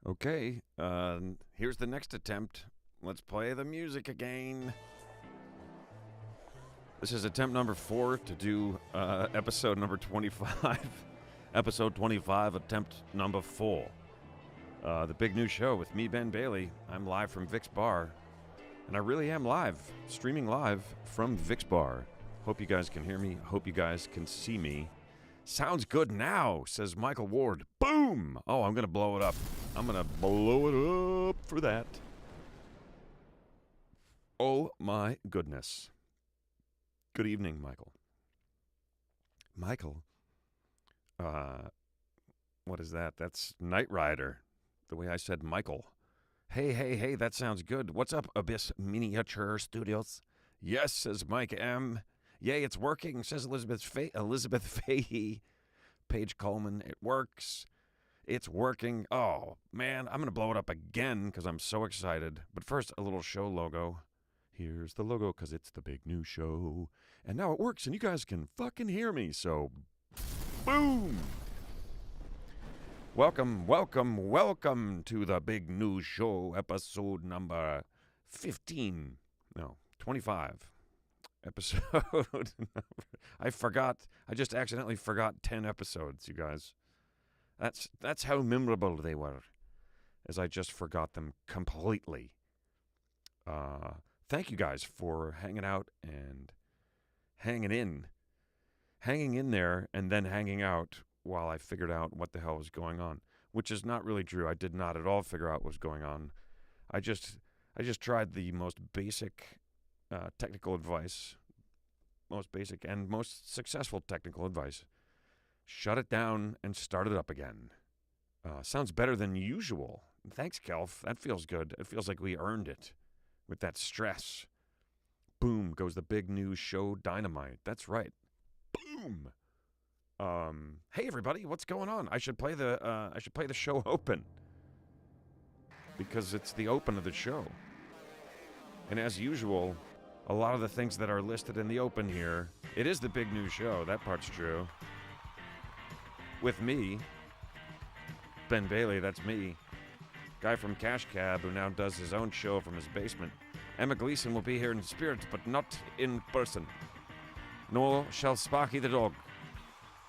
Okay, here's the next attempt. Let's play the music again. This is attempt number 4 to do episode number 25. Episode 25, attempt number 4. The big new show with me, Ben Bailey. I'm live from Vic's Bar. And I really am live, streaming live from Vic's Bar. Hope you guys can hear me. Hope you guys can see me. Sounds good now, says Michael Ward. Boom! Oh, I'm going to blow it up. I'm going to blow it up for that. Oh, my goodness. Good evening, Michael. Michael? What is that? That's Knight Rider. The way I said Michael. Hey, that sounds good. What's up, Abyss Miniature Studios? Yes, says Mike M. Yay, it's working, says Elizabeth Fahey. Paige Coleman, it works. It's working. Oh, man, I'm going to blow it up again because I'm so excited. But first, a little show logo. Here's the logo because it's the big new show. And now it works and you guys can fucking hear me. So, boom! Welcome to the big new show, episode number 15. No, 25. Episode I forgot. I just accidentally forgot 10 episodes, you guys. That's how memorable they were, as I just forgot them completely. Thank you guys for hanging out and hanging in there and then hanging out while I figured out what the hell was going on, which is not really true. I did not at all figure out what was going on. I just tried the most basic technical advice, most basic and most successful technical advice. Shut it down and start it up again. Sounds better than usual. Thanks, Kelf. That feels good. It feels like we earned it with that stress. Boom goes the big news show dynamite. That's right. Boom. Hey everybody, what's going on? I should play the show open because it's the open of the show. And as usual, a lot of the things that are listed in the open here, it is the big news show. That part's true. With me, Ben Bailey, that's me. Guy from Cash Cab who now does his own show from his basement. Emma Gleeson will be here in spirit, but not in person. Nor shall Sparky the dog.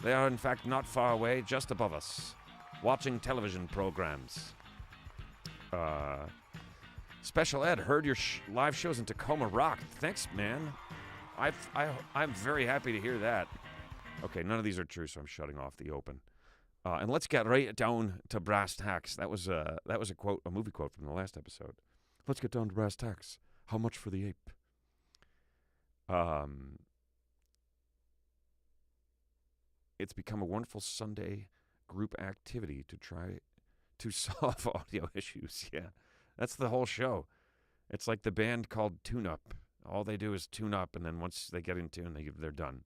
They are in fact not far away, just above us, watching television programs. Special Ed, heard your live shows in Tacoma rocked. Thanks, man. I'm very happy to hear that. Okay, none of these are true, so I'm shutting off the open. And let's get right down to brass tacks. That was a quote, a movie quote from the last episode. Let's get down to brass tacks. How much for the ape? It's become a wonderful Sunday group activity to try to solve audio issues. Yeah, that's the whole show. It's like the band called Tune Up. All they do is tune up, and then once they get in tune, they're done.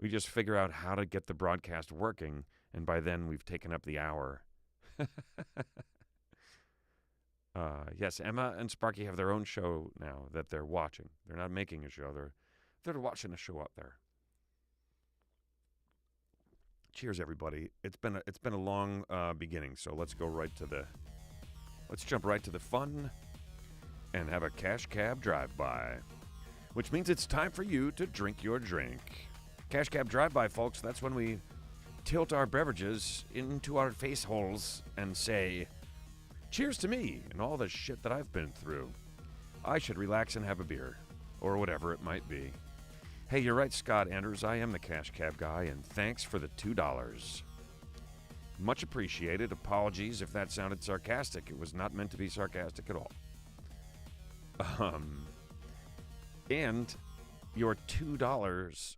We just figure out how to get the broadcast working, and by then we've taken up the hour. Yes, Emma and Sparky have their own show now that they're watching. They're not making a show. They're watching a show up there. Cheers, everybody. It's been a long beginning, so let's jump right to the fun and have a Cash Cab drive-by, which means it's time for you to drink your drink. Cash Cab drive-by, folks, that's when we tilt our beverages into our face holes and say, cheers to me and all the shit that I've been through. I should relax and have a beer, or whatever it might be. Hey, you're right, Scott Andrews. I am the Cash Cab guy, and thanks for the $2. Much appreciated. Apologies if that sounded sarcastic. It was not meant to be sarcastic at all. And your $2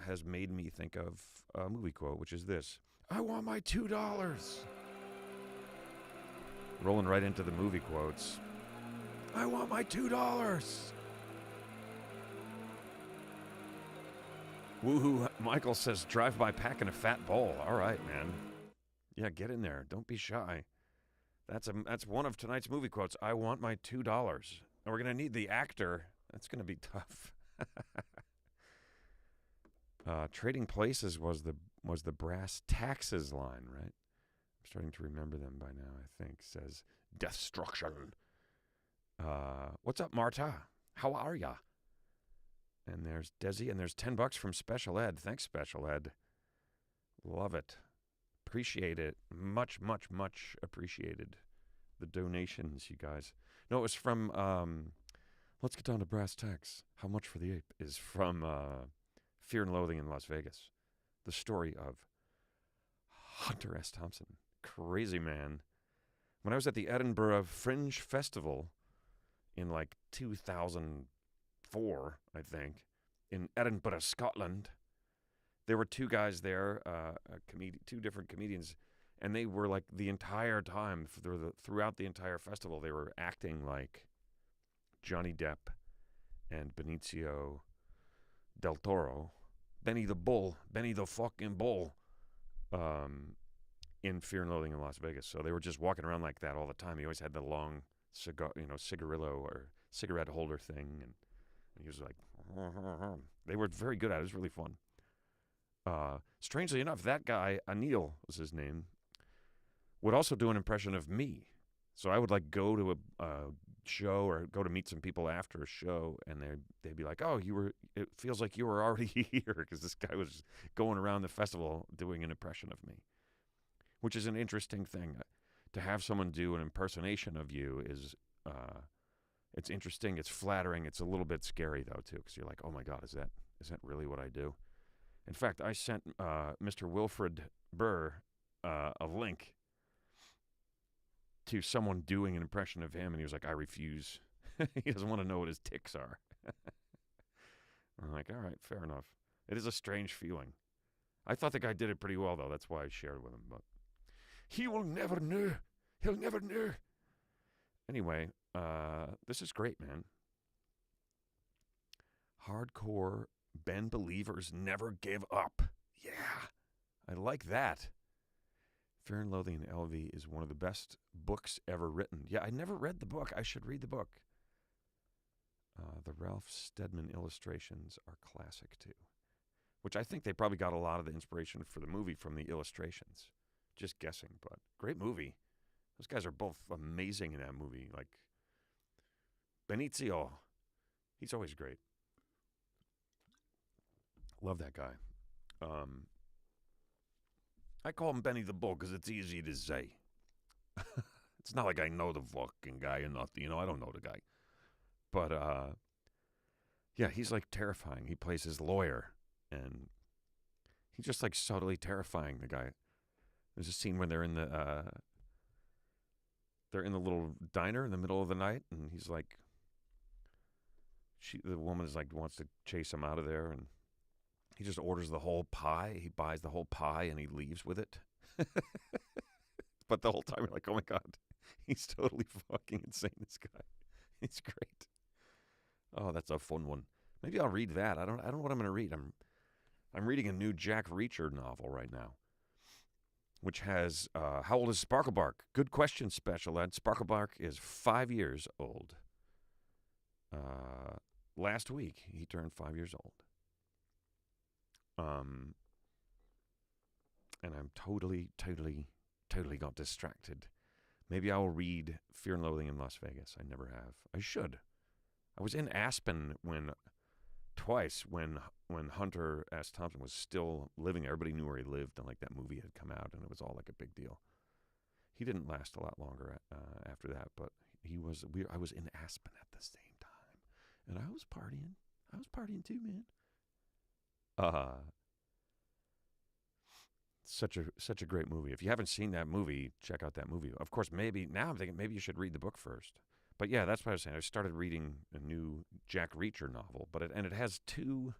has made me think of a movie quote, which is this. I want my $2. Rolling right into the movie quotes. I want my $2. Woohoo, Michael says, drive by packing a fat bowl. All right, man. Yeah, get in there. Don't be shy. That's one of tonight's movie quotes. I want my $2. And we're going to need the actor. That's going to be tough. Trading Places was the brass taxes line, right? starting to remember them by now, I think, says Destruction. What's up, Marta? How are ya? And there's Desi, and there's $10 from Special Ed. Thanks, Special Ed. Love it. Appreciate it. Much, much, much appreciated. The donations, you guys. No, it was from, let's get down to brass tacks. How Much for the Ape is from Fear and Loathing in Las Vegas. The story of Hunter S. Thompson. Crazy man. When I was at the Edinburgh Fringe Festival in like 2004, I think, in Edinburgh, Scotland, there were two guys there, two different comedians, and they were like the entire time, throughout the entire festival, they were acting like Johnny Depp and Benicio del Toro, Benny the Bull, Benny the fucking Bull, in Fear and Loathing in Las Vegas. So they were just walking around like that all the time. He always had the long cigarillo or cigarette holder thing, and he was like, they were very good at it. It was really fun. Strangely enough, that guy, Anil was his name, would also do an impression of me. So I would like go to a show or go to meet some people after a show, and they'd be like, "Oh, it feels like you were already here," because this guy was going around the festival doing an impression of me, which is an interesting thing. To have someone do an impersonation of you is, it's interesting, it's flattering, it's a little bit scary though too, because you're like, "Oh my God, is that really what I do?" In fact, I sent Mr. Wilfred Burr a link to someone doing an impression of him, and he was like, "I refuse." He doesn't want to know what his tics are. I'm like, all right, fair enough. It is a strange feeling. I thought the guy did it pretty well, though. That's why I shared with him. But he will never know. He'll never know. Anyway, this is great, man. Hardcore Ben Believers never give up. Yeah, I like that. Fear and Loathing in LV is one of the best books ever written. Yeah, I never read the book. I should read the book. The Ralph Steadman illustrations are classic, too. Which I think they probably got a lot of the inspiration for the movie from the illustrations. Just guessing, but great movie. Those guys are both amazing in that movie. Like, Benicio. He's always great. Love that guy. I call him Benny the Bull because it's easy to say. It's not like I know the fucking guy or nothing. I don't know the guy. But, yeah, he's like terrifying. He plays his lawyer, and he's just like subtly terrifying, the guy. There's a scene when they're in the little diner in the middle of the night, and he's like, the woman is like, wants to chase him out of there, and he just orders the whole pie. He buys the whole pie, and he leaves with it. But the whole time you're like, oh my God, he's totally fucking insane, this guy. He's great. Oh, that's a fun one. Maybe I'll read that. I don't know what I'm going to read. I'm reading a new Jack Reacher novel right now, which has, how old is Sparklebark? Good question, Special Ed. Sparklebark is 5 years old. Last week, he turned 5 years old. And I'm totally got distracted. Maybe I'll read Fear and Loathing in Las Vegas. I never have. I should. I was in Aspen twice when Hunter S. Thompson was still living there. Everybody knew where he lived, and like that movie had come out, and it was all like a big deal. He didn't last a lot longer after that, but I was in Aspen at the same time, and I was partying. I was partying too, man. Such a great movie. If you haven't seen that movie, check out that movie. Of course, now I'm thinking maybe you should read the book first. But yeah, that's what I was saying. I started reading a new Jack Reacher novel, it has two.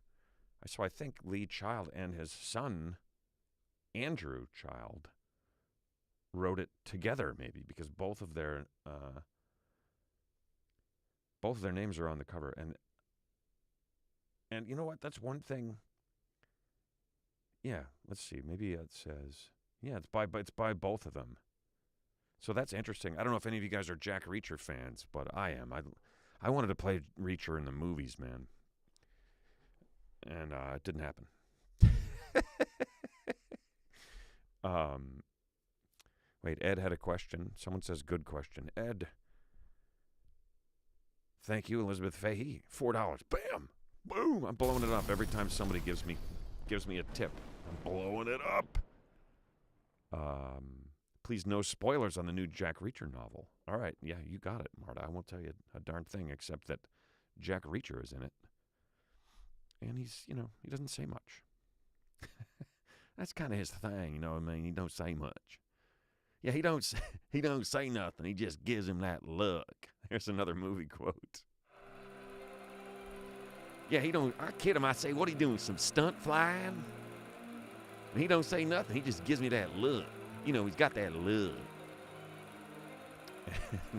So I think Lee Child and his son, Andrew Child, wrote it together, maybe because both of their names are on the cover, and you know what? That's one thing. Yeah, let's see. Maybe it says, yeah, it's by both of them. So that's interesting. I don't know if any of you guys are Jack Reacher fans, but I am. I wanted to play Reacher in the movies, man, and it didn't happen. Wait, Ed had a question. Someone says, good question. Ed, thank you, Elizabeth Fahey. $4. Bam! Boom! I'm blowing it up every time somebody gives me a tip. I'm blowing it up. Please, no spoilers on the new Jack Reacher novel. All right, yeah, you got it, Marta. I won't tell you a darn thing except that Jack Reacher is in it. And he's, he doesn't say much. That's kind of his thing, I mean? He don't say much. Yeah, he don't say nothing. He just gives him that look. There's another movie quote. Yeah, I kid him. I say, what are you doing, some stunt flying? And he don't say nothing. He just gives me that look. He's got that look.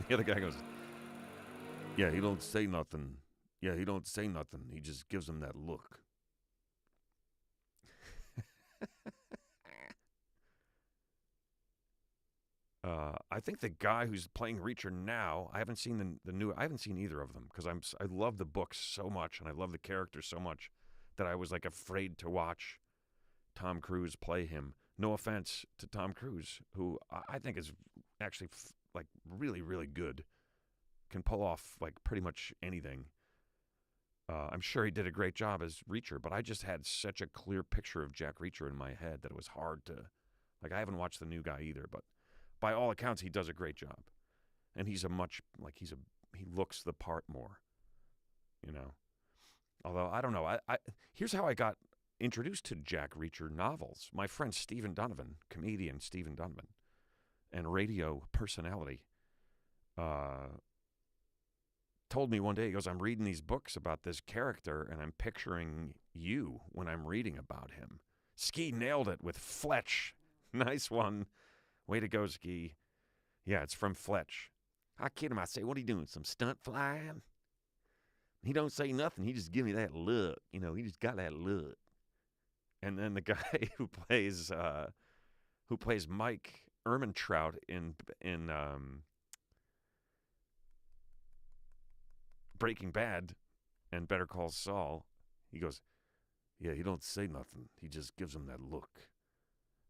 The other guy goes, yeah, he don't say nothing. Yeah, he don't say nothing. He just gives him that look. I think the guy who's playing Reacher now, I haven't seen the new. I haven't seen either of them because I love the books so much and I love the characters so much that I was like afraid to watch Tom Cruise play him. No offense to Tom Cruise, who I think is actually like really, really good. Can pull off like pretty much anything. I'm sure he did a great job as Reacher, but I just had such a clear picture of Jack Reacher in my head that it was hard to, like, I haven't watched the new guy either, but by all accounts, he does a great job. And he looks the part more, Although, I don't know. Here's how I got introduced to Jack Reacher novels. My friend Stephen Donovan, comedian Stephen Donovan, and radio personality, told me one day, he goes, I'm reading these books about this character, and I'm picturing you when I'm reading about him. Ski nailed it with Fletch. Nice one. Way to go, Ski. Yeah, it's from Fletch. I kid him. I say, what are you doing, some stunt flying? He don't say nothing. He just give me that look. He just got that look. And then the guy who plays Mike Ehrmantraut in Breaking Bad and Better Call Saul, he goes, yeah, he don't say nothing. He just gives him that look.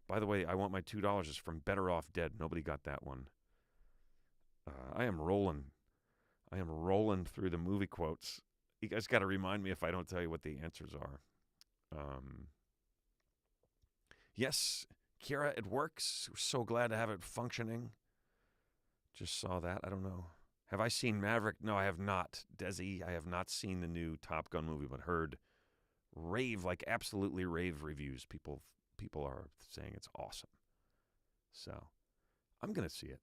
By the way, I want my $2 is from Better Off Dead. Nobody got that one. I am rolling through the movie quotes. You guys got to remind me if I don't tell you what the answers are. Yes, Kira, it works. We're so glad to have it functioning. Just saw that. I don't know. Have I seen Maverick? No, I have not. Desi, I have not seen the new Top Gun movie, but heard absolutely rave reviews. People are saying it's awesome. So, I'm going to see it.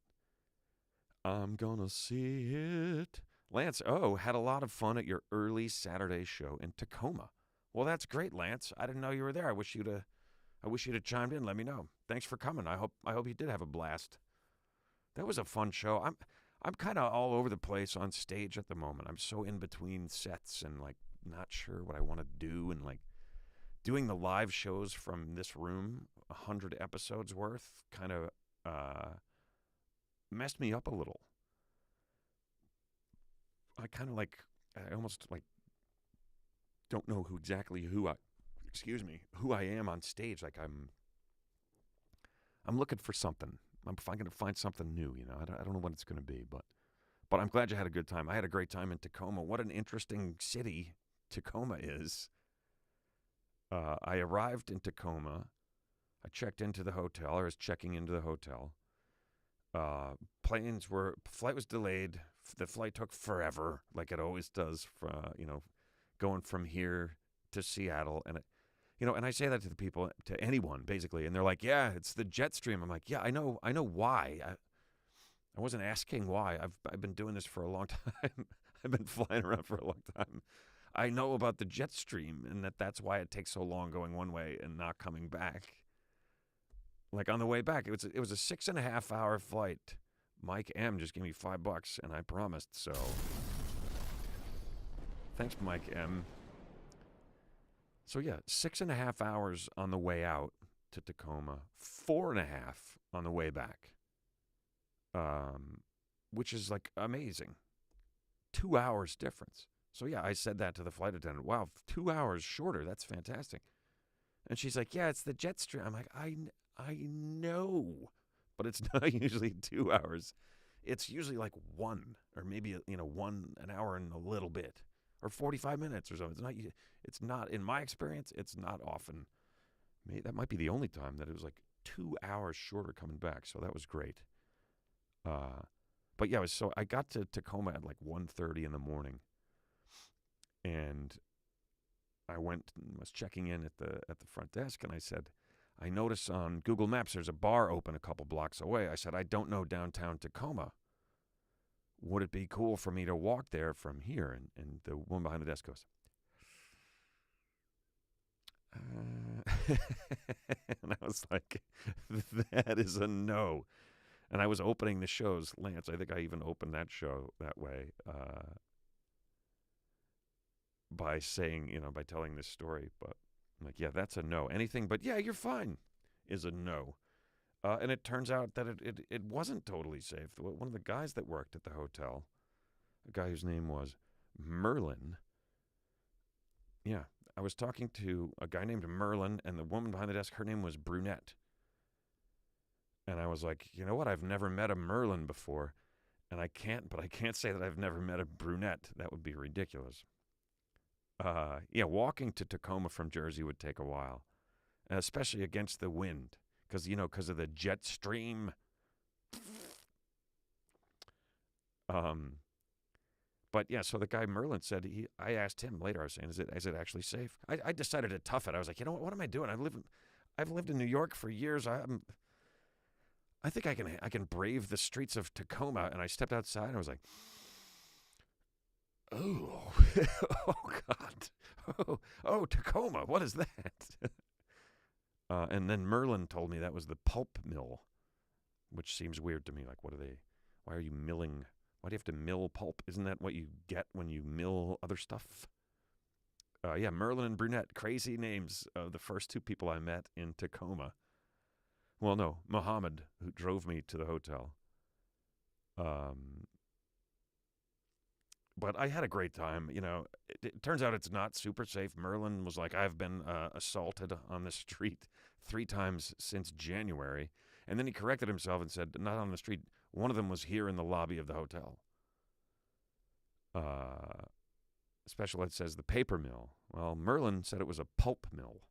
Lance, had a lot of fun at your early Saturday show in Tacoma. Well, that's great, Lance. I didn't know you were there. I wish you'd have chimed in. Let me know. Thanks for coming. I hope you did have a blast. That was a fun show. I'm kind of all over the place on stage at the moment. I'm so in between sets and like not sure what I want to do, and like doing the live shows from this room, 100 episodes worth, kind of messed me up a little. I almost like don't know who I am on stage. Like I'm looking for something. I'm going to find something new, I don't know what it's going to be, but I'm glad you had a good time. I had a great time in Tacoma. What an interesting city Tacoma is. I arrived in Tacoma. I checked into the hotel. I was checking into the hotel. Flight was delayed. The flight took forever, like it always does, going from here to Seattle. And and I say that to the people, to anyone, basically, and they're like, yeah, it's the jet stream. I'm like, yeah, I know why. I wasn't asking why. I've been doing this for a long time. I've been flying around for a long time. I know about the jet stream, and that's why it takes so long going one way and not coming back. Like on the way back, it was a 6.5 hour flight. Mike M just gave me $5, and I promised. So thanks, Mike M. So yeah, 6.5 hours on the way out to Tacoma, 4.5 on the way back, which is like amazing. 2 hours difference. So yeah, I said that to the flight attendant. Wow, 2 hours shorter. That's fantastic. And she's like, yeah, it's the jet stream. I'm like, I know. but it's not usually 2 hours. It's usually like one, or maybe, 1 hour and a little bit, or 45 minutes or something. It's not, in my experience, it's not often. Maybe that might be the only time that it was like 2 hours shorter coming back. So that was great. But yeah, I got to Tacoma at like 1:30 in the morning, and I was checking in at the front desk, and I said, I notice on Google Maps there's a bar open a couple blocks away. I said, I don't know downtown Tacoma. Would it be cool for me to walk there from here? And the woman behind the desk goes, and I was like, that is a no. And I was opening the shows, Lance. I think I even opened that show that way by saying, by telling this story. But I'm like, yeah, that's a no. Anything but, yeah, you're fine is a no. And it turns out that it wasn't totally safe. One of the guys that worked at the hotel, a guy whose name was Merlin. Yeah, I was talking to a guy named Merlin, and the woman behind the desk, her name was Brunette. And I was like, you know what? I've never met a Merlin before, and I can't say that I've never met a Brunette. That would be ridiculous. Yeah, walking to Tacoma from Jersey would take a while, especially against the wind, because of the jet stream. But yeah, so the guy Merlin said, I asked him later, I was saying, is it actually safe? I decided to tough it. I was like, what am I doing? I've lived in New York for years. I think I can brave the streets of Tacoma. And I stepped outside and I was like, oh, oh God, oh, Tacoma, what is that? And then Merlin told me that was the pulp mill, which seems weird to me. Like, why are you milling? Why do you have to mill pulp? Isn't that what you get when you mill other stuff? Yeah, Merlin and Brunette, crazy names of the first two people I met in Tacoma. Well, no, Muhammad, who drove me to the hotel. But I had a great time. It turns out it's not super safe. Merlin was like, I've been assaulted on the street 3 times since January. And then he corrected himself and said, not on the street. One of them was here in the lobby of the hotel. Special Ed says the paper mill. Well, Merlin said it was a pulp mill.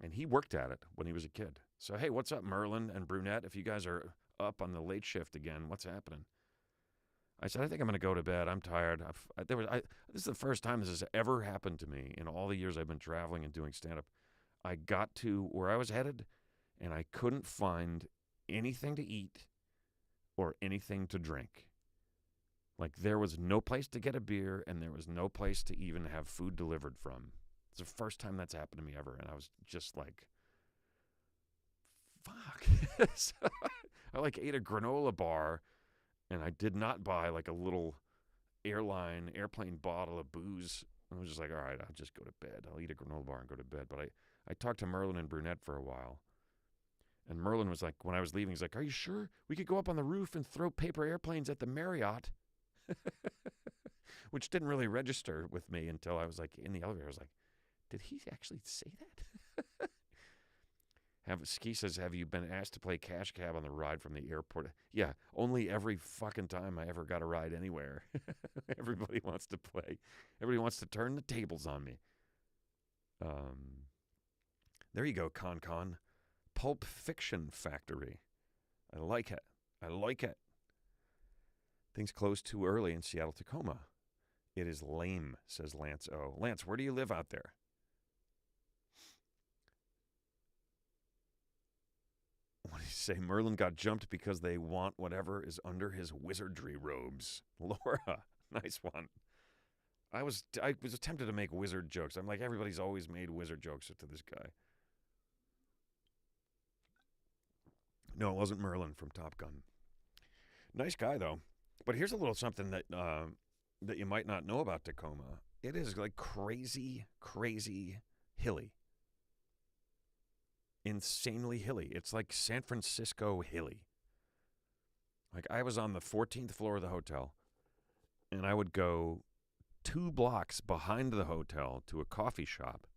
And he worked at it when he was a kid. So, hey, what's up, Merlin and Brunette? If you guys are up on the late shift again, what's happening? I said, I think I'm going to go to bed. I'm tired. This is the first time this has ever happened to me in all the years I've been traveling and doing stand-up. I got to where I was headed, and I couldn't find anything to eat or anything to drink. Like, there was no place to get a beer, and there was no place to even have food delivered from. It's the first time that's happened to me ever, and I was just like, fuck. So I ate a granola bar, and I did not buy like a little airplane bottle of booze. I was just like, all right, I'll just go to bed. I'll eat a granola bar and go to bed. But I talked to Merlin and Brunette for a while. And Merlin was like, when I was leaving, he's like, are you sure we could go up on the roof and throw paper airplanes at the Marriott? Which didn't really register with me until I was like in the elevator. I was like, did he actually say that? Ski says, have you been asked to play cash cab on the ride from the airport? Yeah, only every fucking time I ever got a ride anywhere. Everybody wants to play. Everybody wants to turn the tables on me. There you go, Con. Pulp Fiction Factory. I like it. Things close too early in Seattle, Tacoma. It is lame, says Lance O. Lance, where do you live out there? What do you say? Merlin got jumped because they want whatever is under his wizardry robes. Laura, nice one. I was tempted to make wizard jokes. I'm like, everybody's always made wizard jokes to this guy. No, it wasn't Merlin from Top Gun. Nice guy, though. But here's a little something that you might not know about Tacoma. It is like crazy, crazy hilly. Insanely hilly. It's like San Francisco hilly. Like, I was on the 14th floor of the hotel, and I would go 2 blocks behind the hotel to a coffee shop,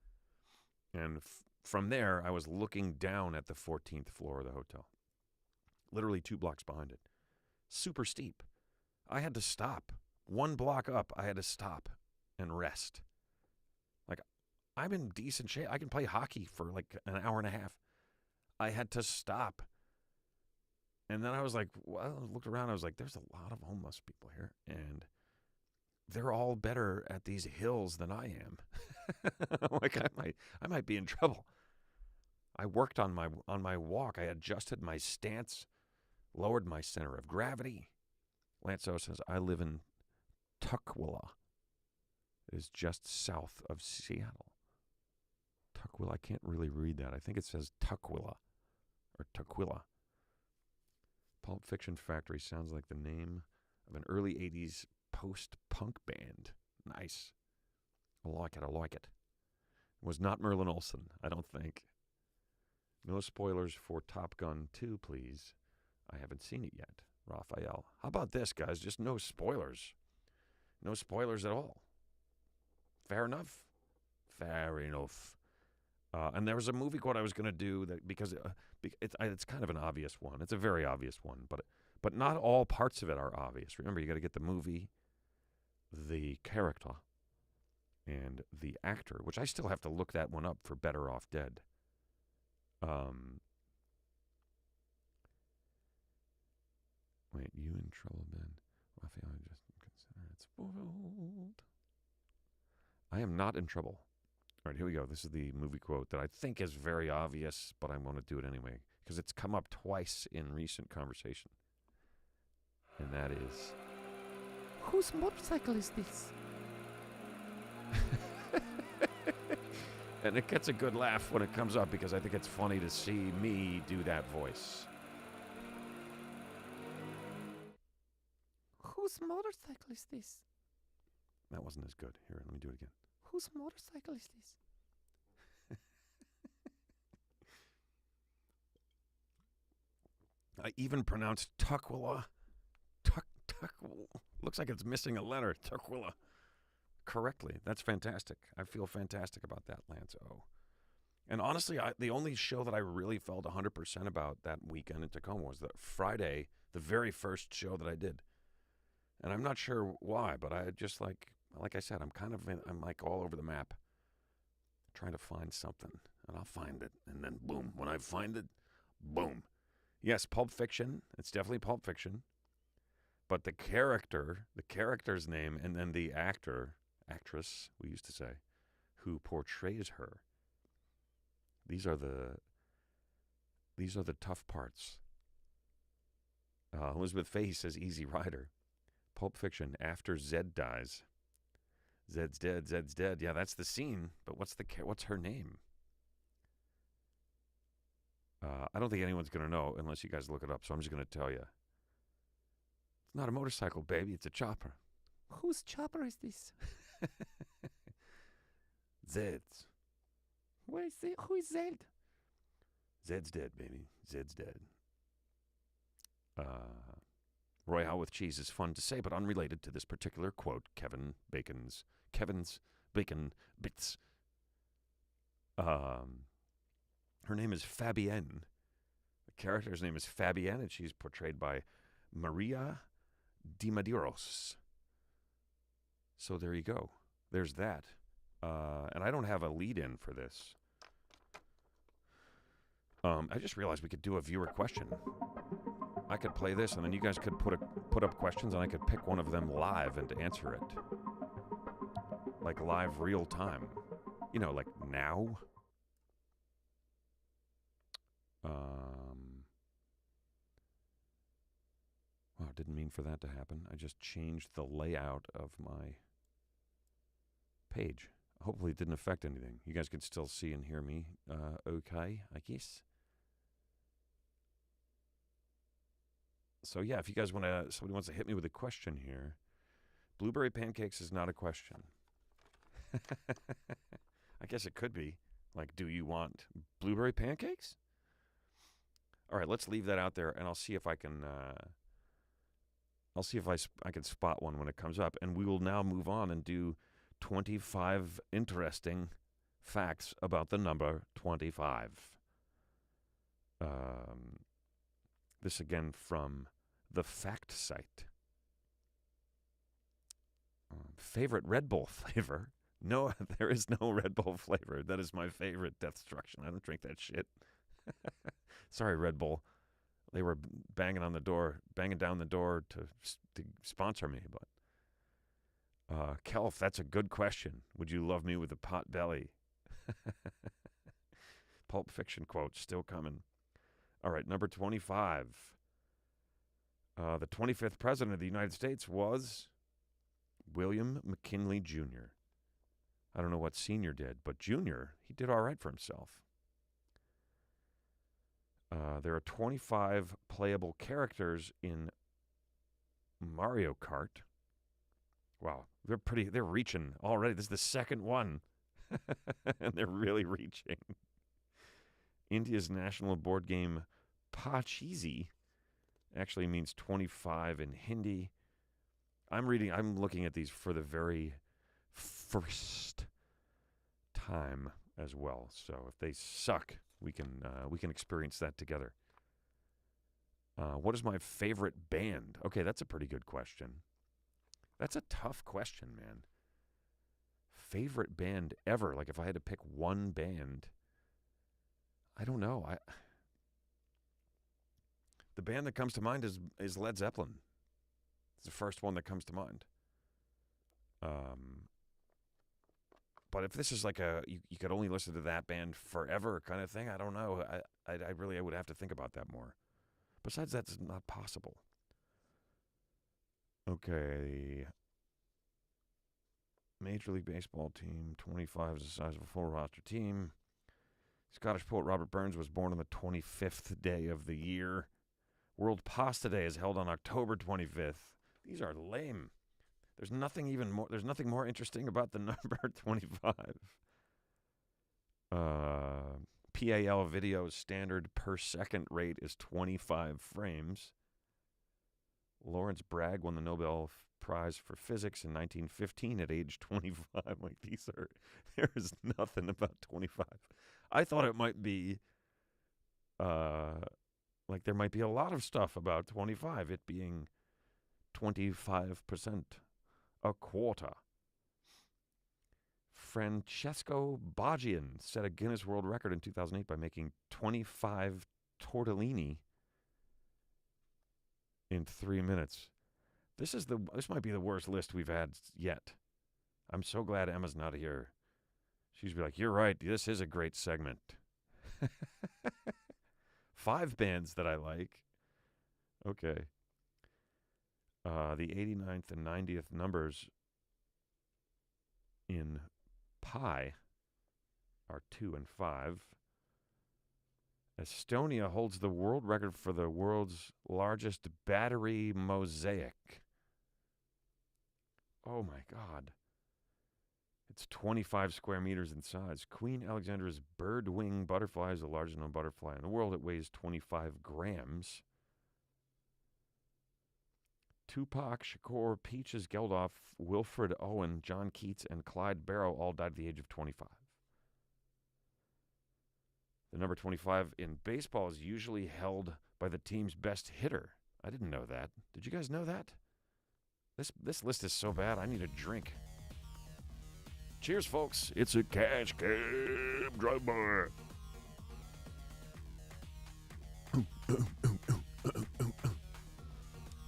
and from there, I was looking down at the 14th floor of the hotel, literally 2 blocks behind it. Super steep. I had to stop. 1 block up, I had to stop and rest. Like, I'm in decent shape. I can play hockey for like an hour and a half. I had to stop. And then I was like, well, I looked around. I was like, there's a lot of homeless people here. And they're all better at these hills than I am. Like, I might be in trouble. I worked on my walk. I adjusted my stance, lowered my center of gravity. Lance O says, I live in Tukwila. It is just south of Seattle. Tukwila. I can't really read that. I think it says Tukwila or Tukwila. Pulp Fiction Factory sounds like the name of an early 80s post-punk band. Nice. I like it. I like it. It was not Merlin Olsen, I don't think. No spoilers for Top Gun 2, please. I haven't seen it yet. Raphael. How about this, guys? Just no spoilers. No spoilers at all. Fair enough. Fair enough. And there was a movie quote I was going to do that because it's kind of an obvious one. It's a very obvious one, but not all parts of it are obvious. Remember, you got to get the movie, the character, and the actor, which I still have to look that one up for Better Off Dead. Wait, you in trouble, Ben? Raphael, just consider it spoiled. I am not in trouble. All right, here we go. This is the movie quote that I think is very obvious, but I want to do it anyway because it's come up twice in recent conversation. And that is... Whose motorcycle is this? And it gets a good laugh when it comes up because I think it's funny to see me do that voice. Whose motorcycle is this? That wasn't as good. Here, let me do it again. Whose motorcycle is this? I even pronounced Tukwila. Looks like it's missing a letter. Tukwila. Correctly. That's fantastic. I feel fantastic about that, Lance O. And honestly, the only show that I really felt 100% about that weekend in Tacoma was the Friday, the very first show that I did. And I'm not sure why, but I just like I said, I'm like all over the map trying to find something. And I'll find it. And then boom. When I find it, boom. Yes, Pulp Fiction. It's definitely Pulp Fiction. But the character's name, and then the actress, we used to say, who portrays her. These are the tough parts. Elizabeth Fahey says Easy Rider. Pulp Fiction, after Zed dies. Zed's dead. Yeah, that's the scene. But what's her name? I don't think anyone's going to know unless you guys look it up, so I'm just going to tell you. It's not a motorcycle, baby. It's a chopper. Whose chopper is this? Zed's. Where is it? Who is Zed? Zed's dead, baby. Zed's dead. Royale with cheese is fun to say, but unrelated to this particular quote. Kevin's Bacon Bits. Her name is Fabienne. The character's name is Fabienne, and she's portrayed by Maria de Medeiros. So there you go. There's that. And I don't have a lead-in for this. I just realized we could do a viewer question. I could play this, and then you guys could put up questions, and I could pick one of them live and answer it. Like live real time. You know, like now. Wow, didn't mean for that to happen. I just changed the layout of my page. Hopefully it didn't affect anything. You guys can still see and hear me okay, I guess. So yeah, if you guys somebody wants to hit me with a question here. Blueberry pancakes is not a question. I guess it could be. Like, do you want blueberry pancakes? All right, let's leave that out there, and I'll see if I can. I'll see if I can spot one when it comes up, and we will now move on and do 25 interesting facts about the number 25. This again from the Fact site. Favorite Red Bull flavor? No, there is no Red Bull flavor. That is my favorite Death Destruction. I don't drink that shit. Sorry, Red Bull. They were banging down the door to sponsor me. But Kelf, that's a good question. Would you love me with a pot belly? Pulp Fiction quote still coming. All right, number 25. The 25th president of the United States was William McKinley Jr. I don't know what Senior did, but Junior, he did all right for himself. There are 25 playable characters in Mario Kart. Wow, they're reaching already. This is the second one. And they're really reaching. India's national board game Pachisi actually means 25 in Hindi. I'm looking at these for the very first time as well. So if they suck, we can experience that together. What is my favorite band? Okay, that's a pretty good question. That's a tough question, man. Favorite band ever? Like if I had to pick one band, I don't know. The band that comes to mind is Led Zeppelin. It's the first one that comes to mind. But if this is like you could only listen to that band forever kind of thing, I don't know. I would have to think about that more. Besides, that's not possible. Okay. Major League Baseball team, 25 is the size of a full roster team. Scottish poet Robert Burns was born on the 25th day of the year. World Pasta Day is held on October 25th. These are lame. There's nothing more interesting about the number 25. PAL video's standard per second rate is 25 frames. Lawrence Bragg won the Nobel Prize for Physics in 1915 at age 25. Like there is nothing about 25. I thought it might be, like there might be a lot of stuff about 25, it being 25%, a quarter. Francesco Baggian set a Guinness World Record in 2008 by making 25 tortellini in 3 minutes. This might be the worst list we've had yet. I'm so glad Emma's not here. She'd be like, "You're right. This is a great segment." 5 bands that I like. Okay. The 89th and 90th numbers in pi are 2 and 5. Estonia holds the world record for the world's largest battery mosaic. Oh my God. It's 25 square meters in size. Queen Alexandra's bird wing butterfly is the largest known butterfly in the world. It weighs 25 grams. Tupac Shakur, Peaches Geldof, Wilfred Owen, John Keats, and Clyde Barrow all died at the age of 25. The number 25 in baseball is usually held by the team's best hitter. I didn't know that. Did you guys know that? This list is so bad, I need a drink. Cheers, folks. It's a cash cab drive-by.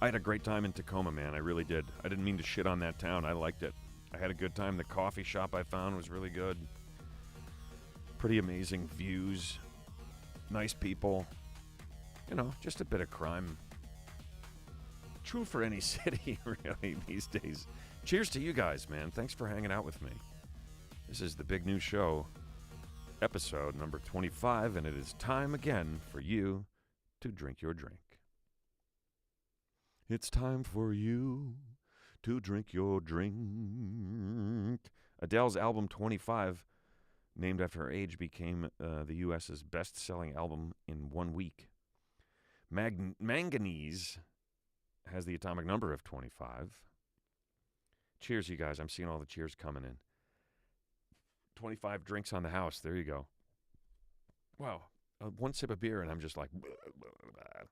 I had a great time in Tacoma, man. I really did. I didn't mean to shit on that town. I liked it. I had a good time. The coffee shop I found was really good. Pretty amazing views. Nice people. You know, just a bit of crime. True for any city, really, these days. Cheers to you guys, man. Thanks for hanging out with me. This is the Big New Show, episode number 25, and it is time again for you to drink your drink. It's time for you to drink your drink. Adele's album 25, named after her age, became the U.S.'s best-selling album in 1 week. Manganese has the atomic number of 25. Cheers, you guys. I'm seeing all the cheers coming in. 25 drinks on the house. There you go. Wow. One sip of beer, and I'm just like... Blah, blah, blah.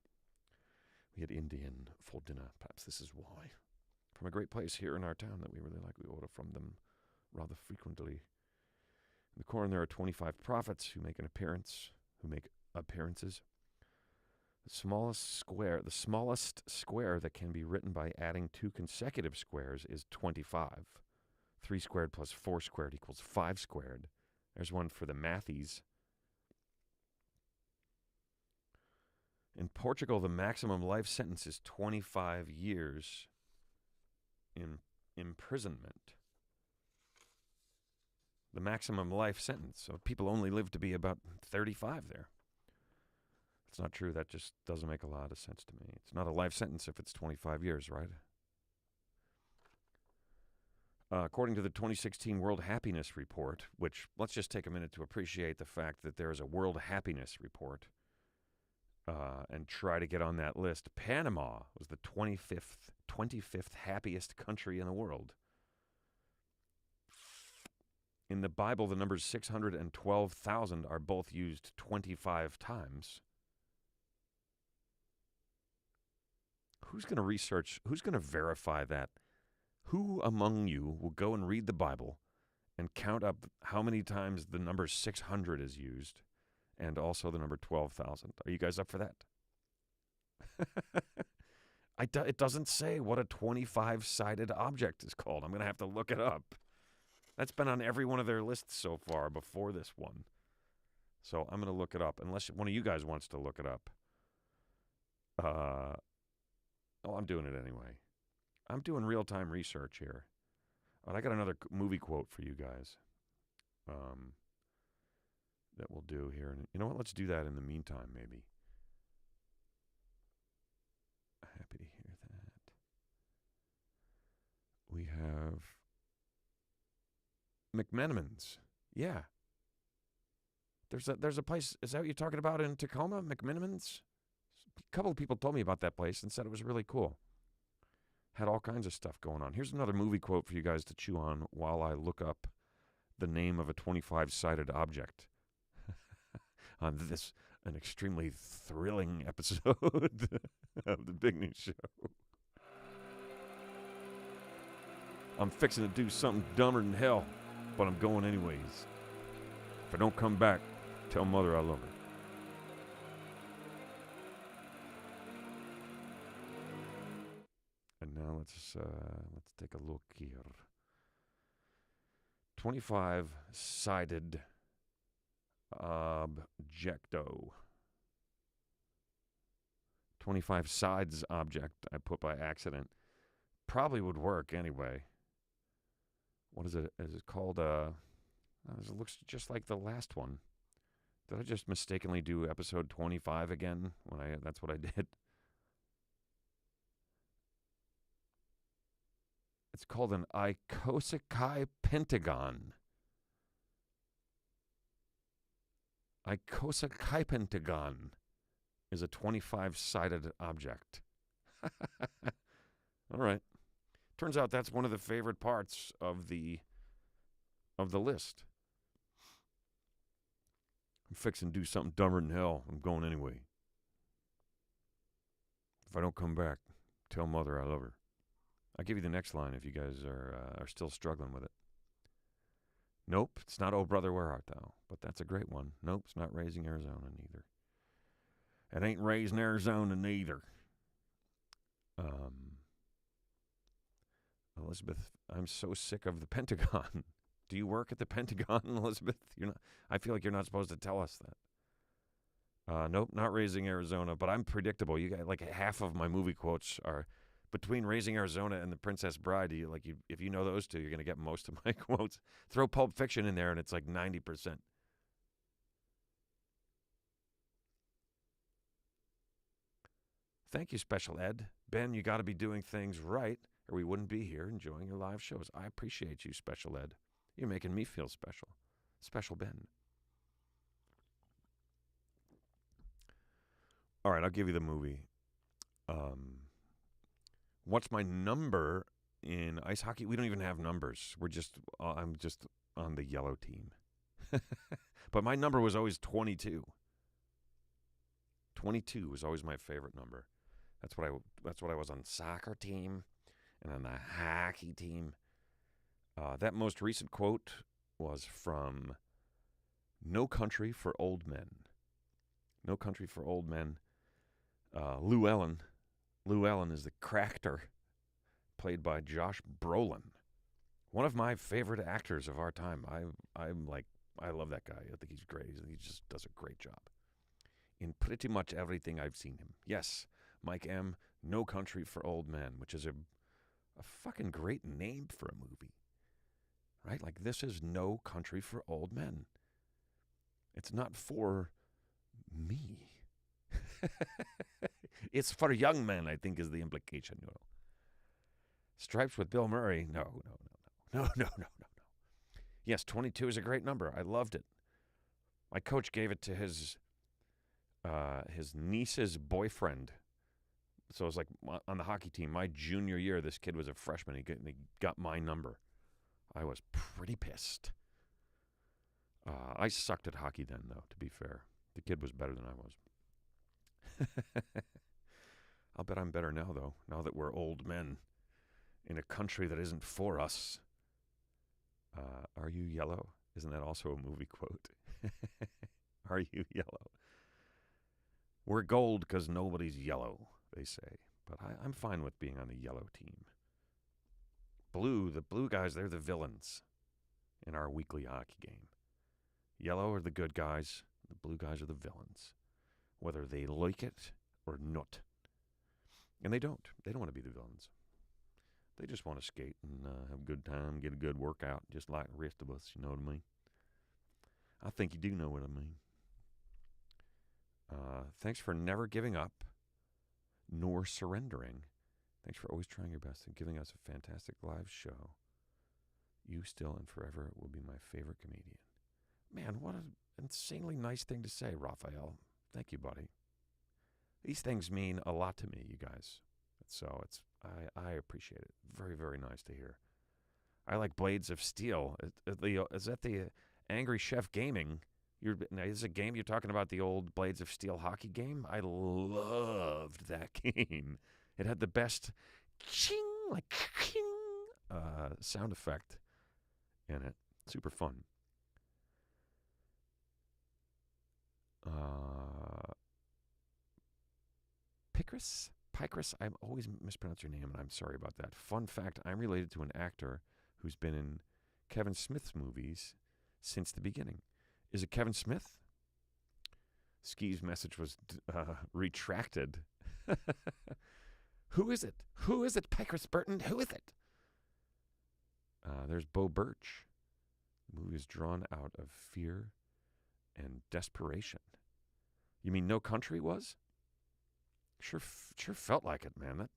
We had Indian for dinner. Perhaps this is why. From a great place here in our town that we really like. We order from them rather frequently. In the corner, there are 25 prophets who make appearances. The smallest square that can be written by adding 2 consecutive squares is 25. 3 squared plus 4 squared equals 5 squared. There's one for the mathies. In Portugal, the maximum life sentence is 25 years in imprisonment. The maximum life sentence. So people only live to be about 35 there. It's not true. That just doesn't make a lot of sense to me. It's not a life sentence if it's 25 years, right? According to the 2016 World Happiness Report, which let's just take a minute to appreciate the fact that there is a World Happiness Report and try to get on that list. Panama was the 25th happiest country in the world. In the Bible, the numbers 600 and 12,000 are both used 25 times. Who's going to research? Who's going to verify that? Who among you will go and read the Bible and count up how many times the number 600 is used and also the number 12,000? Are you guys up for that? It doesn't say what a 25-sided object is called. I'm going to have to look it up. That's been on every one of their lists so far before this one. So I'm going to look it up, unless one of you guys wants to look it up. I'm doing it anyway. I'm doing real-time research here. And I got another movie quote for you guys that we'll do here. And you know what? Let's do that in the meantime, maybe. Happy to hear that. We have McMenamins. Yeah. There's a place, is that what you're talking about in Tacoma? McMenamins? A couple of people told me about that place and said it was really cool. Had all kinds of stuff going on. Here's another movie quote for you guys to chew on while I look up the name of a 25-sided object on this, an extremely thrilling episode of The Big News Show. I'm fixing to do something dumber than hell, but I'm going anyways. If I don't come back, tell Mother I love her. And now let's take a look here. 25-sided objecto. 25 sides object I put by accident. Probably would work anyway. What is it? Is it called? It looks just like the last one. Did I just mistakenly do episode 25 again? That's what I did. It's called an icosahedral pentagon. Icosahedral pentagon is a 25-sided object. All right. Turns out that's one of the favorite parts of the list. I'm fixing to do something dumber than hell. I'm going anyway. If I don't come back, tell Mother I love her. I'll give you the next line if you guys are still struggling with it. Nope, it's not Oh Brother Where Art Thou, but that's a great one. Nope, it's not Raising Arizona neither. It ain't Raising Arizona neither. Elizabeth, I'm so sick of the Pentagon. Do you work at the Pentagon, Elizabeth? I feel like you're not supposed to tell us that. Nope, not Raising Arizona, but I'm predictable. You got like half of my movie quotes are between Raising Arizona and The Princess Bride. If you know those two, you're going to get most of my quotes. Throw Pulp Fiction in there, and it's like 90%. Thank you, Special Ed. Ben, you got to be doing things right, or we wouldn't be here enjoying your live shows. I appreciate you, Special Ed. You're making me feel special. Special Ben. All right, I'll give you the movie. What's my number in ice hockey? We don't even have numbers. I'm just on the yellow team. But my number was always 22. 22 was always my favorite number. That's what I was on the soccer team and on the hockey team. That most recent quote was from No Country for Old Men. No Country for Old Men. Lou Ellen. Lou Ellen is the character played by Josh Brolin. One of my favorite actors of our time. I love that guy. I think he's great. He just does a great job in pretty much everything I've seen him. Yes, Mike M., No Country for Old Men, which is a fucking great name for a movie. Right? Like, this is No Country for Old Men. It's not for me. It's for young men, I think, is the implication. No. Stripes with Bill Murray. No. Yes, 22 is a great number. I loved it. My coach gave it to his niece's boyfriend. So it was like on the hockey team, my junior year, this kid was a freshman. He got my number. I was pretty pissed. I sucked at hockey then, though, to be fair. The kid was better than I was. I'll bet I'm better now, though, now that we're old men in a country that isn't for us. Are you yellow? Isn't that also a movie quote? Are you yellow? We're gold because nobody's yellow, they say. But I'm fine with being on the yellow team. Blue, the blue guys, they're the villains in our weekly hockey game. Yellow are the good guys. The blue guys are the villains, whether they like it or not. And they don't. They don't want to be the villains. They just want to skate and have a good time, get a good workout, just like the rest of us, you know what I mean? I think you do know what I mean. Thanks for never giving up nor surrendering. Thanks for always trying your best and giving us a fantastic live show. You still and forever will be my favorite comedian. Man, what an insanely nice thing to say, Raphael. Thank you, buddy. These things mean a lot to me, you guys. So I appreciate it. Very, very nice to hear. I like Blades of Steel. Is that the Angry Chef Gaming? Is this a game you're talking about, the old Blades of Steel hockey game? I loved that game. It had the best ching, like ching, sound effect in it. Super fun. Picris, I always mispronounce your name, and I'm sorry about that. Fun fact, I'm related to an actor who's been in Kevin Smith's movies since the beginning. Is it Kevin Smith? Ski's message was retracted. Who is it? Who is it, Picris Burton? Who is it? There's Bo Birch. The movie is drawn out of fear and desperation. You mean No Country was? Sure felt like it, man.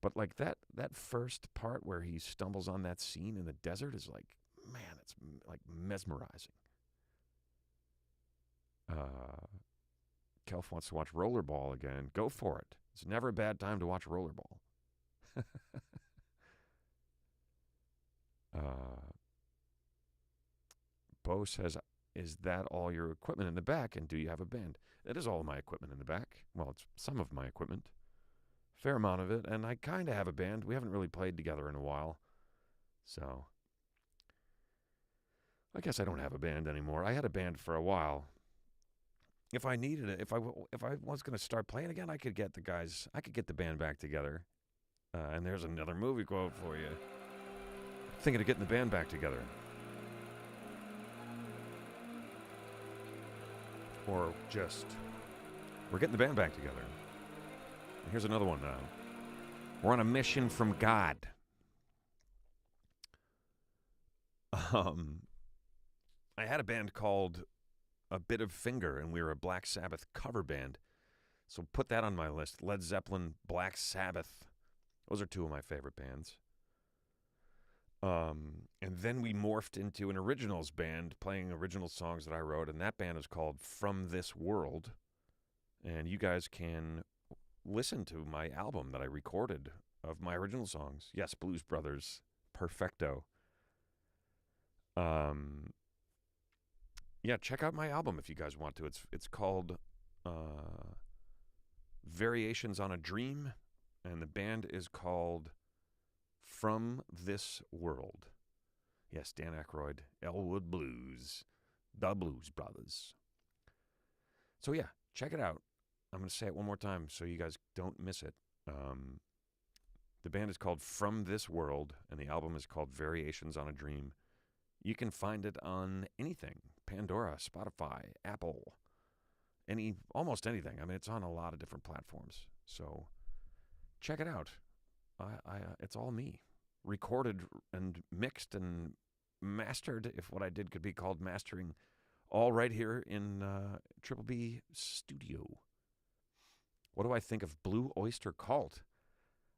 But like that first part where he stumbles on that scene in the desert is like, man, it's like mesmerizing. Kelf wants to watch Rollerball again. Go for it. It's never a bad time to watch Rollerball. Bo says, is that all your equipment in the back, and do you have a band? That is all my equipment in the back. Well, it's some of my equipment. Fair amount of it, and I kind of have a band. We haven't really played together in a while. So, I guess I don't have a band anymore. I had a band for a while. If I needed it, if I was going to start playing again, I could get the band back together. And there's another movie quote for you. Thinking of getting the band back together. Or just, we're getting the band back together. And here's another one now. We're on a mission from God. I had a band called A Bit of Finger, and we were a Black Sabbath cover band. So put that on my list. Led Zeppelin, Black Sabbath. Those are two of my favorite bands. And then we morphed into an originals band, playing original songs that I wrote, and that band is called From This World. And you guys can listen to my album that I recorded of my original songs. Yes, Blues Brothers, Perfecto. Yeah, check out my album if you guys want to. It's called Variations on a Dream, and the band is called From This World. Yes, Dan Aykroyd, Elwood Blues, the Blues Brothers. So yeah, check it out. I'm going to say it one more time so you guys don't miss it. The band is called From This World, and the album is called Variations on a Dream. You can find it on anything. Pandora, Spotify, Apple, almost anything. I mean, it's on a lot of different platforms. So check it out. It's all me. Recorded and mixed and mastered, if what I did could be called mastering, all right here in Triple B Studio. What do I think of Blue Oyster Cult?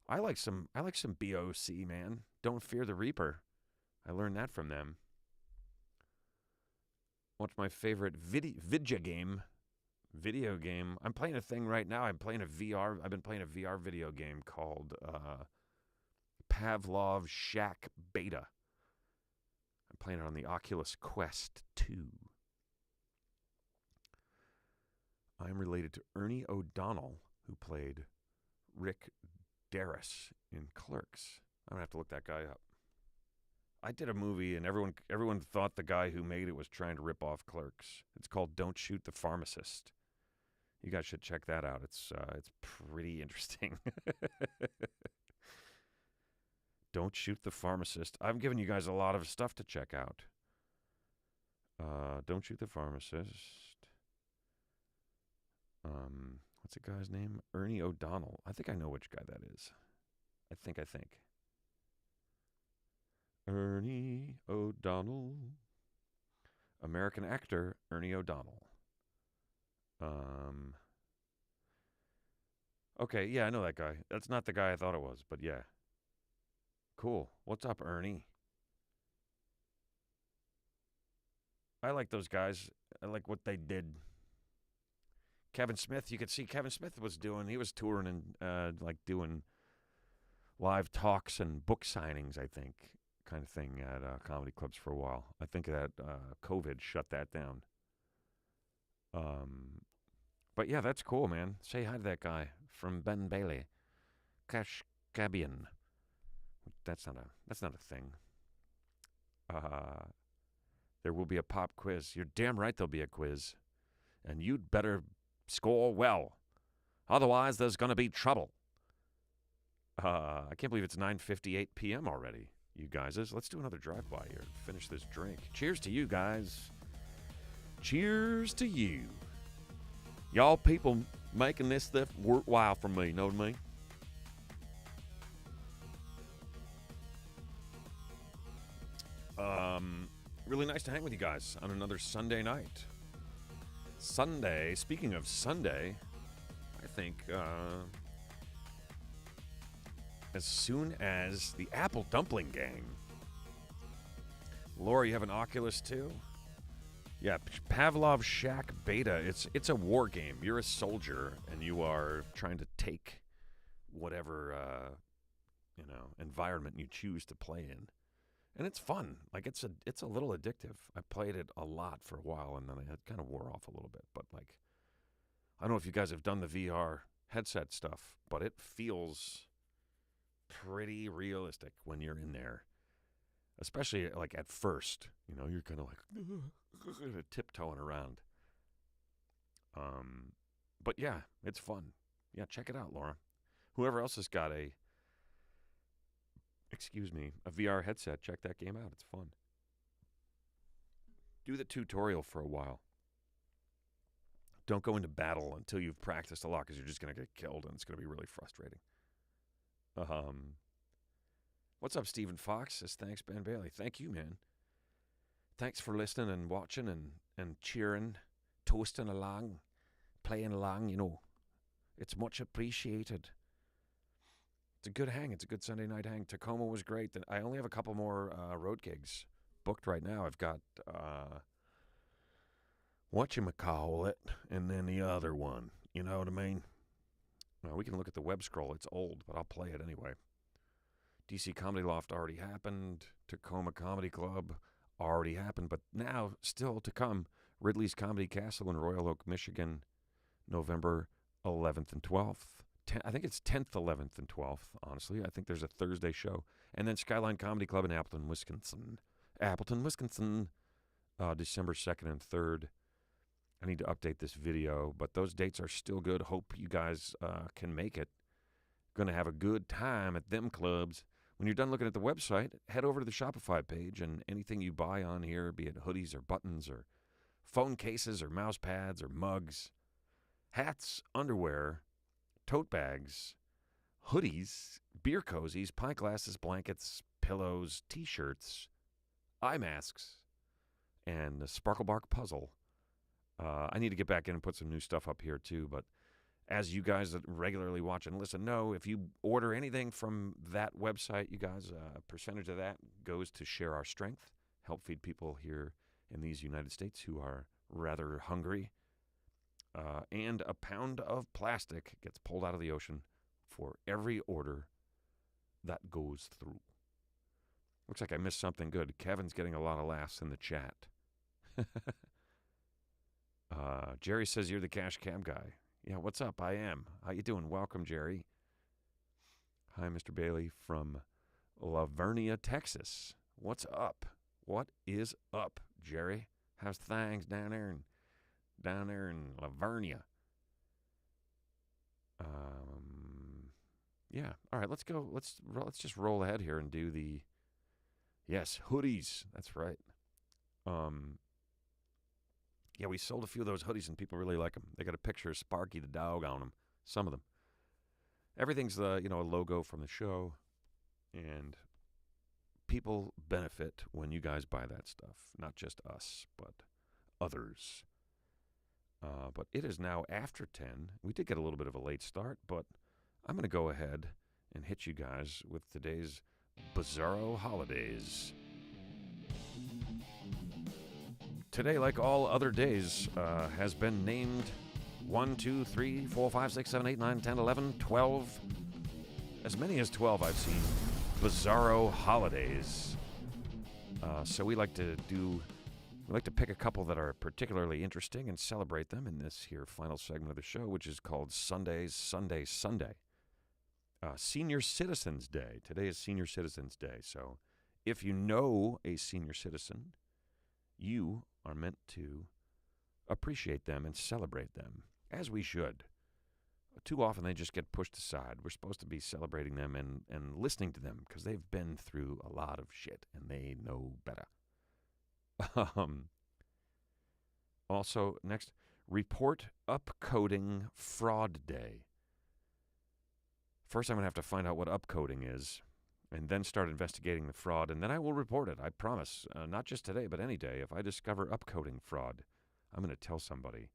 I like some BOC, man. Don't Fear the Reaper. I learned that from them. What's my favorite video game? I'm playing a thing right now. I've been playing a VR video game called Pavlov Shack Beta. I'm playing it on the Oculus Quest 2. I'm related to Ernie O'Donnell, who played Rick Darris in Clerks. I'm going to have to look that guy up. I did a movie, and everyone thought the guy who made it was trying to rip off Clerks. It's called Don't Shoot the Pharmacist. You guys should check that out. It's pretty interesting. Don't Shoot the Pharmacist. I'm giving you guys a lot of stuff to check out. Don't Shoot the Pharmacist. What's the guy's name? Ernie O'Donnell. I think I know which guy that is. I think. Ernie O'Donnell. American actor, Ernie O'Donnell. Okay, yeah, I know that guy. That's not the guy I thought it was, but yeah. Cool. What's up, Ernie? I like those guys. I like what they did. Kevin Smith, you could see Kevin Smith he was touring and doing live talks and book signings, I think, kind of thing at comedy clubs for a while. I think that COVID shut that down. But yeah, that's cool, man. Say hi to that guy from Ben Bailey. Cash Cabian. That's not a thing. There will be a pop quiz. You're damn right there'll be a quiz. And you'd better score well. Otherwise, there's going to be trouble. I can't believe it's 9:58 p.m. already, you guys. Let's do another drive-by here. Finish this drink. Cheers to you guys. Cheers to you. Y'all people making this stuff worthwhile for me, know what I mean? Really nice to hang with you guys on another Sunday night. Speaking of Sunday, I think as soon as the Apple Dumpling Gang. Laura, you have an Oculus too? Yeah, Pavlov Shack Beta. It's a war game. You're a soldier, and you are trying to take whatever environment you choose to play in. And it's fun. Like, it's a little addictive. I played it a lot for a while, and then it kind of wore off a little bit. But, like, I don't know if you guys have done the VR headset stuff, but it feels pretty realistic when you're in there. Especially, like, at first. You're kind of like tiptoeing around. But, yeah, it's fun. Yeah, check it out, Laura. Whoever else has got a VR headset, check that game out. It's fun. Do the tutorial for a while. Don't go into battle until you've practiced a lot, because you're just going to get killed, and it's going to be really frustrating. What's up, Stephen Fox? Says, thanks, Ben Bailey. Thank you, man. Thanks for listening and watching and cheering, toasting along, playing along, It's much appreciated. It's a good hang. It's a good Sunday night hang. Tacoma was great. I only have a couple more road gigs booked right now. I've got whatchamacallit, and then the other one. You know what I mean? We can look at the web scroll. It's old, but I'll play it anyway. DC Comedy Loft already happened. Tacoma Comedy Club already happened, but now still to come. Ridley's Comedy Castle in Royal Oak, Michigan, November 11th and 12th. I think it's 10th, 11th, and 12th, honestly. I think there's a Thursday show. And then Skyline Comedy Club in Appleton, Wisconsin. December 2nd and 3rd. I need to update this video, but those dates are still good. Hope you guys can make it. Going to have a good time at them clubs. When you're done looking at the website, head over to the Shopify page, and anything you buy on here, be it hoodies or buttons or phone cases or mouse pads or mugs, hats, underwear, tote bags, hoodies, beer cozies, pint glasses, blankets, pillows, T-shirts, eye masks, and a Sparkle Bark puzzle. I need to get back in and put some new stuff up here too, but as you guys that regularly watch and listen know, if you order anything from that website, you guys, a percentage of that goes to share our strength, help feed people here in these United States who are rather hungry. And a pound of plastic gets pulled out of the ocean for every order that goes through. Looks like I missed something good. Kevin's getting a lot of laughs in the chat. Jerry says you're the cash cab guy. Yeah, what's up? I am. How you doing? Welcome, Jerry. Hi, Mr. Bailey from Lavernia, Texas. What's up? What is up, Jerry? How's things down there in Lavernia? Yeah. All right, let's go. Let's just roll ahead here and do the hoodies. That's right. Yeah, we sold a few of those hoodies, and people really like them. They got a picture of Sparky the dog on them, some of them. Everything's, a logo from the show, and people benefit when you guys buy that stuff. Not just us, but others. But it is now after 10. We did get a little bit of a late start, but I'm going to go ahead and hit you guys with today's Bizarro holidays. Today, like all other days, has been named 1, 2, 3, 4, 5, 6, 7, 8, 9, 10, 11, 12. As many as 12 I've seen Bizarro holidays. So we like to pick a couple that are particularly interesting and celebrate them in this here final segment of the show, which is called Sunday. Senior Citizens Day. Today is Senior Citizens Day. So if you know a senior citizen, you are meant to appreciate them and celebrate them, as we should. Too often they just get pushed aside. We're supposed to be celebrating them and listening to them because they've been through a lot of shit and they know better. Also, next, Report Upcoding Fraud Day. First, I'm going to have to find out what upcoding is and then start investigating the fraud, and then I will report it, I promise. Not just today, but any day. If I discover upcoding fraud, I'm going to tell somebody.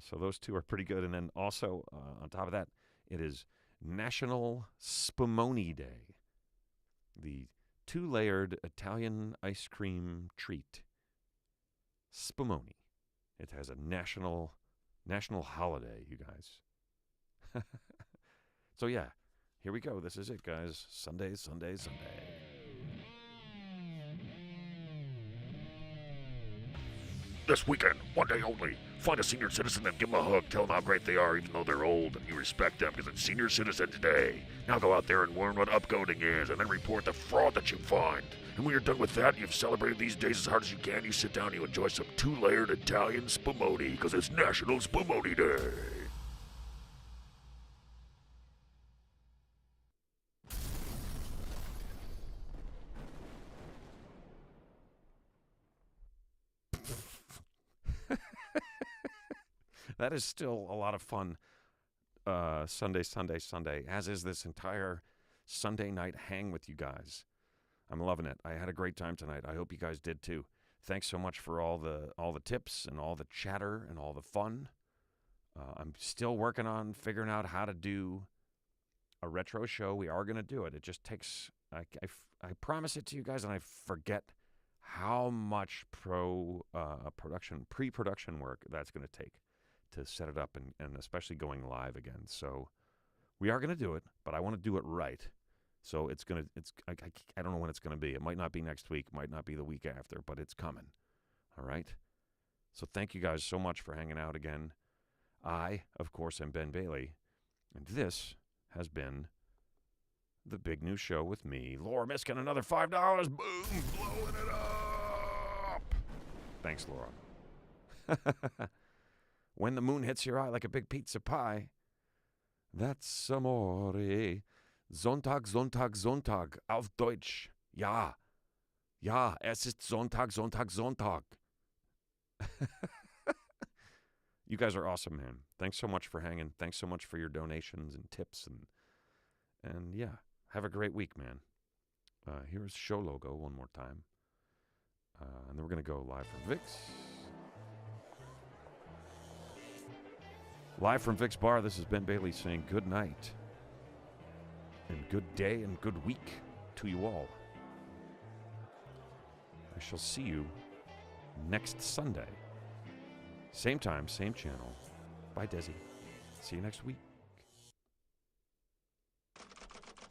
So those two are pretty good. And then also, on top of that, it is National Spumoni Day, the 2-layered Italian ice cream treat. Spumoni. It has a national holiday, you guys. So yeah, here we go. This is it, guys. Sunday. This weekend, one day only, find a senior citizen and give them a hug. Tell them how great they are, even though they're old, and you respect them because it's Senior Citizens Day. Now go out there and learn what upcoding is, and then report the fraud that you find. And when you're done with that, you've celebrated these days as hard as you can, you sit down and you enjoy some 2-layered Italian spumoni, because it's National Spumoni Day. That is still a lot of fun. Sunday, as is this entire Sunday night hang with you guys. I'm loving it. I had a great time tonight. I hope you guys did too. Thanks so much for all the tips and all the chatter and all the fun. I'm still working on figuring out how to do a retro show. We are going to do it. It just takes, I promise it to you guys, and I forget how much pre-production work that's going to take to set it up and especially going live again. So we are going to do it, but I want to do it right. So I don't know when it's gonna be. It might not be next week, might not be the week after, but it's coming. All right. So thank you guys so much for hanging out again. I, of course, am Ben Bailey, and this has been the Big News Show with me, Laura Miskin. Another $5. Boom, blowing it up. Thanks, Laura. When the moon hits your eye like a big pizza pie, that's amore. Sonntag, Sonntag, Sonntag. Auf Deutsch. Ja. Ja, es ist Sonntag, Sonntag, Sonntag. You guys are awesome, man. Thanks so much for hanging. Thanks so much for your donations and tips. And yeah, have a great week, man. Here's show logo one more time. And then we're going to go live from Vic's. Live from Vic's Bar, this is Ben Bailey saying good night and good day and good week to you all. I shall see you next Sunday. Same time, same channel. Bye, Desi. See you next week.